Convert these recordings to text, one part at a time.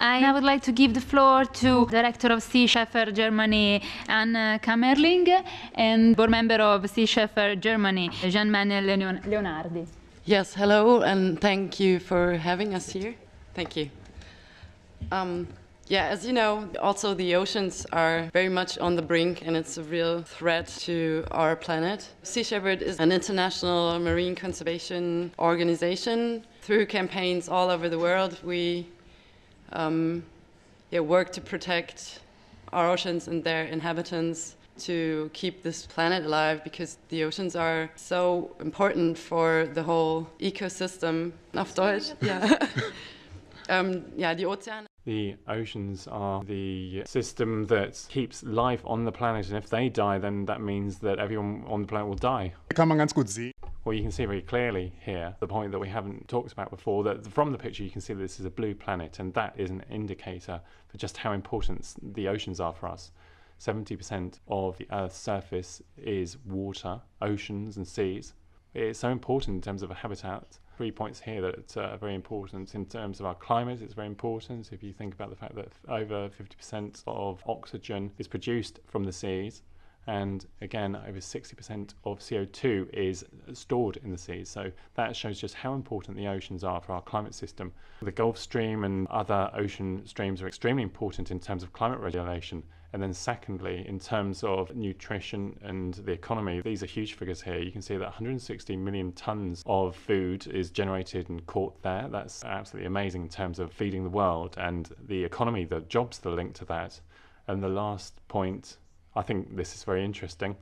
I would like to give the floor to Director of Sea Shepherd Germany, Anne Kammerling, and board member of Sea Shepherd Germany, Jean-Manuel Leonardi. Yes, hello, and thank you for having us here. Thank you. Yeah, as you know, also the oceans are very much on the brink, and it's a real threat to our planet. Sea Shepherd is an international marine conservation organization. Through campaigns all over the world, we work to protect our oceans and their inhabitants, to keep this planet alive, because the oceans are so important for the whole ecosystem. Auf Deutsch, ja. Die Ozeane. The oceans are the system that keeps life on the planet, and if they die, then that means that everyone on the planet will die. Kann man ganz gut sehen. Well, you can see very clearly here the point that we haven't talked about before, that from the picture you can see that this is a blue planet, and that is an indicator for just how important the oceans are for us. 70% of the Earth's surface is water, oceans and seas. It's so important in terms of a habitat. 3 points here that are very important. In terms of our climate, it's very important. If you think about the fact that over 50% of oxygen is produced from the seas, and again, over 60% of CO2 is stored in the seas. So that shows just how important the oceans are for our climate system. The Gulf Stream and other ocean streams are extremely important in terms of climate regulation. And then secondly, in terms of nutrition and the economy, these are huge figures here. You can see that 160 million tons of food is generated and caught there. That's absolutely amazing in terms of feeding the world and the economy, the jobs that are linked to that. And the last point, I think this is very interesting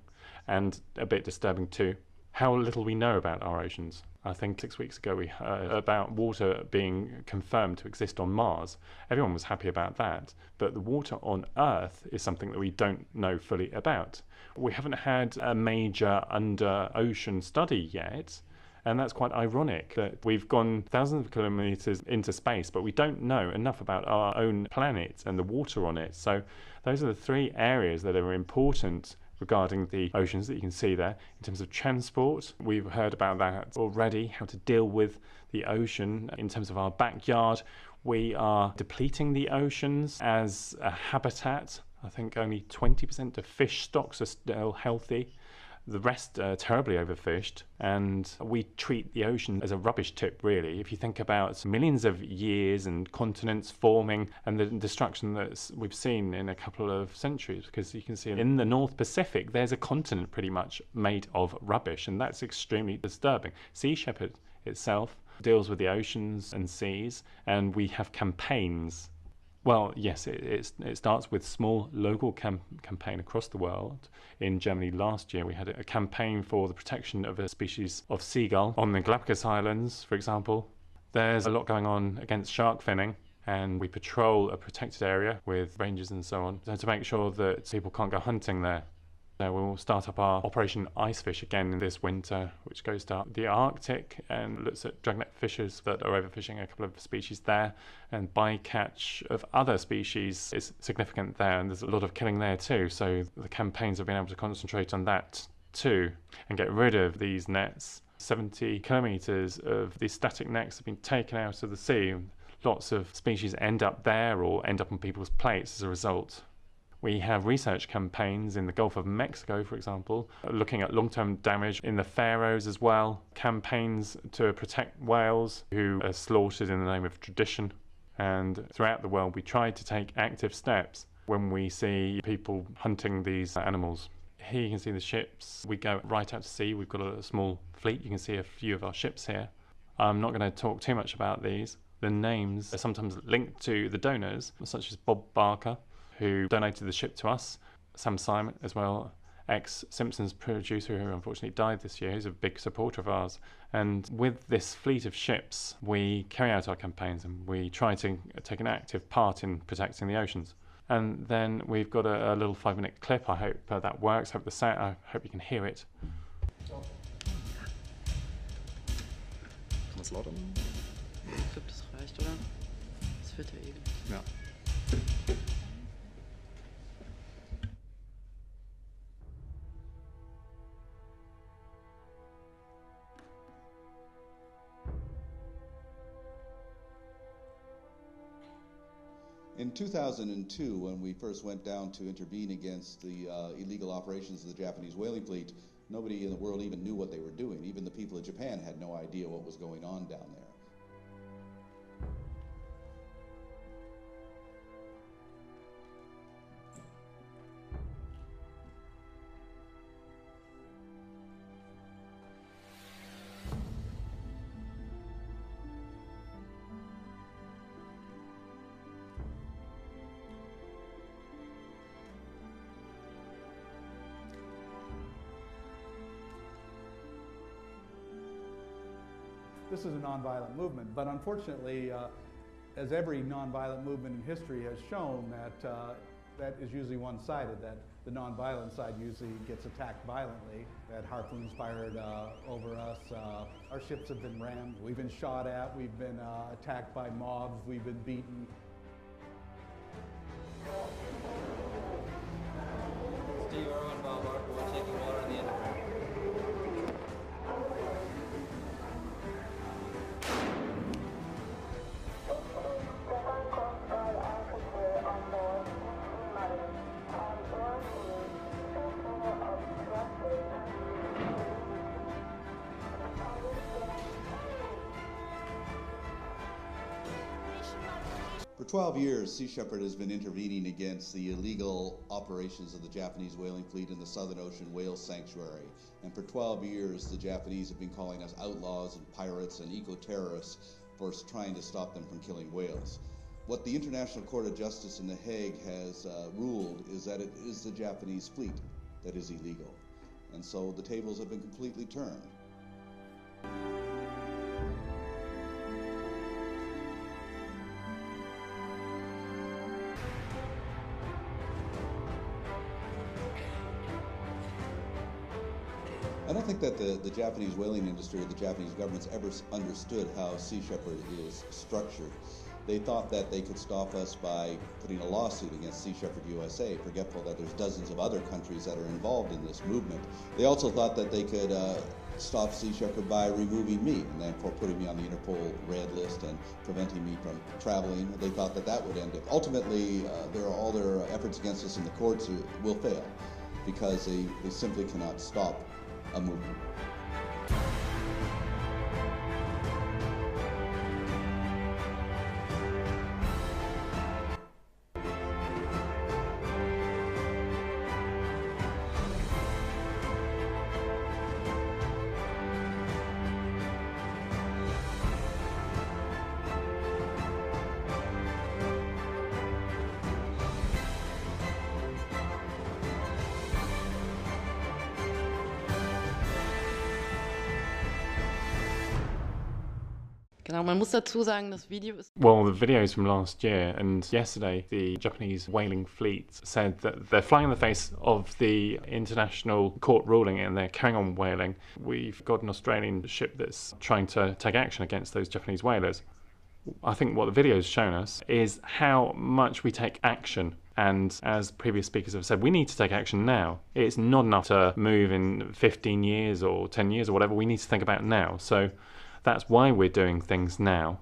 and a bit disturbing too, how little we know about our oceans. I think 6 weeks ago we heard about water being confirmed to exist on Mars. Everyone was happy about that, but the water on Earth is something that we don't know fully about. We haven't had a major under-ocean study yet, and that's quite ironic that we've gone thousands of kilometers into space, but we don't know enough about our own planet and the water on it. So those are the three areas that are important regarding the oceans that you can see there. In terms of transport, we've heard about that already, how to deal with the ocean. In terms of our backyard, we are depleting the oceans as a habitat. I think only 20% of fish stocks are still healthy. The rest are terribly overfished, and we treat the ocean as a rubbish tip, really. If you think about millions of years and continents forming and the destruction that we've seen in a couple of centuries, because you can see in the North Pacific there's a continent pretty much made of rubbish, and that's extremely disturbing. Sea Shepherd itself deals with the oceans and seas, and we have campaigns. Well, yes, it starts with small local campaign across the world. In Germany last year, we had a campaign for the protection of a species of seagull on the Galapagos Islands, for example. There's a lot going on against shark finning, and we patrol a protected area with rangers and so on, to make sure that people can't go hunting there. So we'll start up our Operation Icefish again this winter, which goes to the Arctic and looks at dragnet fishers that are overfishing a couple of species there, and bycatch of other species is significant there, and there's a lot of killing there too. So the campaigns have been able to concentrate on that too and get rid of these nets. 70 kilometres of these static nets have been taken out of the sea. Lots of species end up there or end up on people's plates as a result. We have research campaigns in the Gulf of Mexico, for example, looking at long-term damage in the Faroes as well, campaigns to protect whales who are slaughtered in the name of tradition. And throughout the world, we try to take active steps when we see people hunting these animals. Here you can see the ships. We go right out to sea. We've got a small fleet. You can see a few of our ships here. I'm not going to talk too much about these. The names are sometimes linked to the donors, such as Bob Barker, who donated the ship to us, Sam Simon as well, ex-Simpsons producer who unfortunately died this year. He's a big supporter of ours. And with this fleet of ships, we carry out our campaigns and we try to take an active part in protecting the oceans. And then we've got a little 5-minute clip. I hope that works. I hope you can hear it. Kann man es lauter machen? Ich glaube, das reicht, oder? Das wird ja eben. Ja. In 2002, when we first went down to intervene against the illegal operations of the Japanese whaling fleet, nobody in the world even knew what they were doing. Even the people of Japan had no idea what was going on down there. This is a nonviolent movement, but unfortunately, as every nonviolent movement in history has shown, that is usually one-sided, that the nonviolent side usually gets attacked violently. We had harpoons fired over us, our ships have been rammed, we've been shot at, we've been attacked by mobs, we've been beaten. Steve Irwin, Bob Barker, we're taking water on the end of it. For 12 years, Sea Shepherd has been intervening against the illegal operations of the Japanese whaling fleet in the Southern Ocean Whale Sanctuary. And for 12 years, the Japanese have been calling us outlaws and pirates and eco-terrorists for trying to stop them from killing whales. What the International Court of Justice in The Hague has ruled is that it is the Japanese fleet that is illegal. And so the tables have been completely turned. I don't think that the Japanese whaling industry or the Japanese government's ever understood how Sea Shepherd is structured. They thought that they could stop us by putting a lawsuit against Sea Shepherd USA, forgetful that there's dozens of other countries that are involved in this movement. They also thought that they could stop Sea Shepherd by removing me and therefore putting me on the Interpol red list and preventing me from traveling. They thought that that would end it. Ultimately, all their efforts against us in the courts will fail because they simply cannot stop a movement. Genau, man muss dazu sagen, das Video ist... Well, the videos from last year and yesterday, the Japanese whaling fleet said that they're flying in the face of the international court ruling and they're carrying on whaling. We've got an Australian ship that's trying to take action against those Japanese whalers. I think what the video's shown us is how much we take action. And as previous speakers have said, we need to take action now. It's not enough to move in 15 years or 10 years or whatever. We need to think about now. So that's why we're doing things now.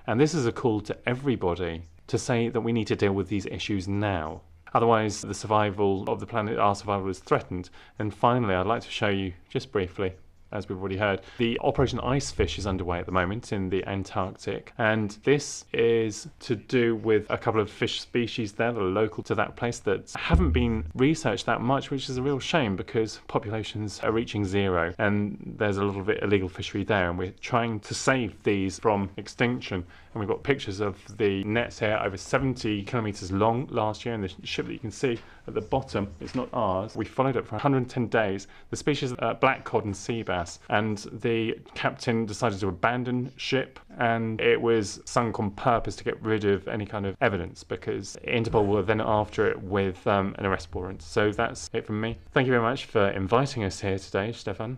And this is a call to everybody to say that we need to deal with these issues now. Otherwise, the survival of the planet, our survival, is threatened. And finally, I'd like to show you, just briefly, as we've already heard, the Operation Icefish is underway at the moment in the Antarctic, and this is to do with a couple of fish species there that are local to that place that haven't been researched that much, which is a real shame because populations are reaching zero and there's a little bit illegal fishery there, and we're trying to save these from extinction. And we've got pictures of the nets here, over 70 kilometres long last year, and the ship that you can see at the bottom, it's not ours. We followed it for 110 days. The species black cod and sea bass, and the captain decided to abandon ship, and it was sunk on purpose to get rid of any kind of evidence because Interpol were then after it with an arrest warrant. So that's it from me. Thank you very much for inviting us here today, Stefan.